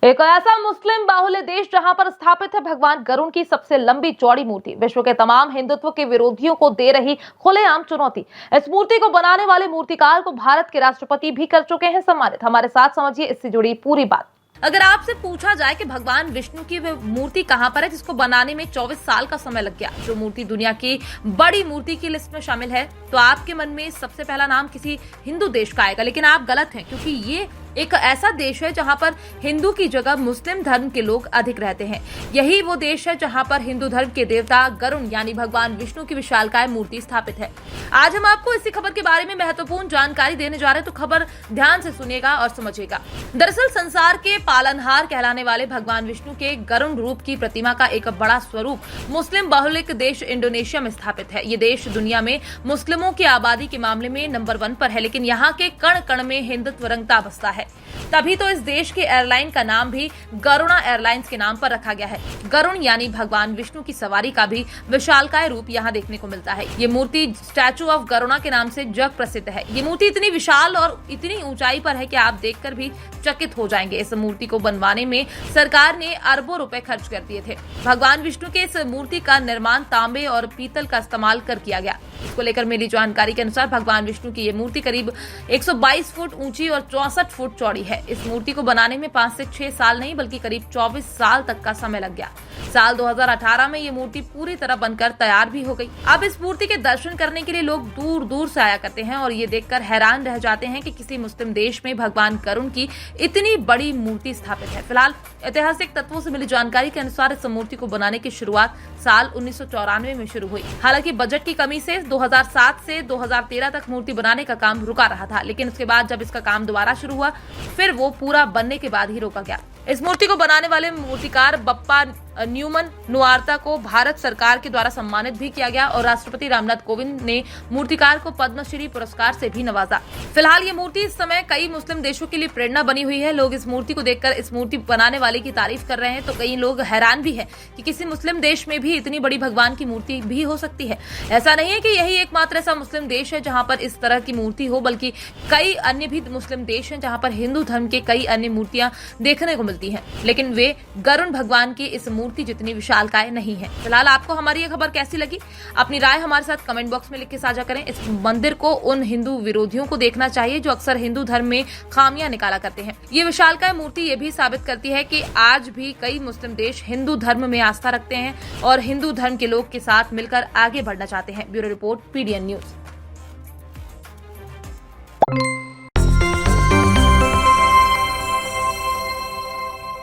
एक ऐसा मुस्लिम बाहुल्य देश जहां पर स्थापित है भगवान गरुण की सबसे लंबी चौड़ी मूर्ति, विश्व के तमाम हिंदुत्व के विरोधियों को दे रही खुलेआम चुनौती। इस मूर्ति को बनाने वाले मूर्तिकार को भारत के राष्ट्रपति भी कर चुके हैं सम्मानित। हमारे साथ समझिए इससे जुड़ी पूरी बात। अगर आपसे पूछा जाए कि भगवान विष्णु की वह मूर्ति कहां पर है जिसको बनाने में 24 साल का समय लग गया, जो मूर्ति दुनिया की बड़ी मूर्ति की लिस्ट में शामिल है, तो आपके मन में सबसे पहला नाम किसी हिंदू देश का आएगा। लेकिन आप गलत हैं, क्योंकि ये एक ऐसा देश है जहां पर हिंदू की जगह मुस्लिम धर्म के लोग अधिक रहते हैं। यही वो देश है जहां पर हिंदू धर्म के देवता गरुण यानी भगवान विष्णु की विशालकाय मूर्ति स्थापित है। आज हम आपको इसी खबर के बारे में महत्वपूर्ण जानकारी देने जा रहे हैं, तो खबर ध्यान से सुनिएगा और समझिएगा। दरअसल संसार के पालनहार कहलाने वाले भगवान विष्णु के गरुण रूप की प्रतिमा का एक बड़ा स्वरूप मुस्लिम बहुलिक देश इंडोनेशिया में स्थापित है। ये देश दुनिया में मुस्लिमों की आबादी के मामले में नंबर 1 पर है, लेकिन यहाँ के कण कण में हिंदुत्व रंगता बसता है। तभी तो इस देश के एयरलाइन का नाम भी गरुणा एयरलाइंस के नाम पर रखा गया है। गरुण यानी भगवान विष्णु की सवारी का भी विशालकाय रूप यहाँ देखने को मिलता है। ये मूर्ति स्टैचू ऑफ गरुणा के नाम से जग प्रसिद्ध है। ये मूर्ति इतनी विशाल और इतनी ऊंचाई पर है कि आप देखकर भी चकित हो जाएंगे। इस मूर्ति को बनवाने में सरकार ने अरबों रुपए खर्च कर दिए थे। भगवान विष्णु के इस मूर्ति का निर्माण तांबे और पीतल का इस्तेमाल कर किया गया। इसको लेकर मिली जानकारी के अनुसार भगवान विष्णु की ये मूर्ति करीब 122 फुट ऊंची और 64 फुट चौड़ी है। इस मूर्ति को बनाने में 5 से 6 साल नहीं बल्कि करीब 24 साल तक का समय लग गया। साल 2018 में ये मूर्ति पूरी तरह बनकर तैयार भी हो गई। अब इस मूर्ति के दर्शन करने के लिए लोग दूर दूर से आया करते हैं और ये देखकर हैरान रह जाते हैं कि किसी मुस्लिम देश में भगवान गरुण की इतनी बड़ी मूर्ति स्थापित है। फिलहाल ऐतिहासिक तत्वों से मिली जानकारी के अनुसार इस मूर्ति को बनाने की शुरुआत साल 1994 में शुरू हुई। हालांकि बजट की कमी से 2007 से 2013 तक मूर्ति बनाने का काम रुका रहा था, लेकिन उसके बाद जब इसका काम दोबारा शुरू हुआ, फिर वो पूरा बनने के बाद ही रोका गया। इस मूर्ति को बनाने वाले मूर्तिकार बप्पा न्यूमन नुआर्ता को भारत सरकार के द्वारा सम्मानित भी किया गया और राष्ट्रपति रामनाथ कोविंद ने मूर्तिकार को पद्मश्री पुरस्कार से भी नवाजा। फिलहाल ये मूर्ति इस समय कई मुस्लिम देशों के लिए प्रेरणा बनी हुई है। लोग इस मूर्ति को देखकर इस मूर्ति बनाने वाले की तारीफ कर रहे हैं, तो कई लोग हैरान भी है कि किसी मुस्लिम देश में भी इतनी बड़ी भगवान की मूर्ति भी हो सकती है। ऐसा नहीं है कि यही एकमात्र ऐसा मुस्लिम देश है जहाँ पर इस तरह की मूर्ति हो, बल्कि कई अन्य भी मुस्लिम देश हैं जहाँ पर हिंदू धर्म के कई अन्य मूर्तियां देखने को मिलती हैं, लेकिन वे गरुण भगवान की इस मूर्ति जितनी विशालकाय नहीं है। फिलहाल आपको हमारी ये खबर कैसी लगी, अपनी राय हमारे साथ कमेंट बॉक्स में लिख के साझा करें। इस मंदिर को उन हिंदू विरोधियों को देखना चाहिए जो अक्सर हिंदू धर्म में खामियां निकाला करते हैं। ये विशालकाय मूर्ति ये भी साबित करती है कि आज भी कई मुस्लिम देश हिंदू धर्म में आस्था रखते हैं और हिंदू धर्म के लोग के साथ मिलकर आगे बढ़ना चाहते हैं। Bureau report, PDN news.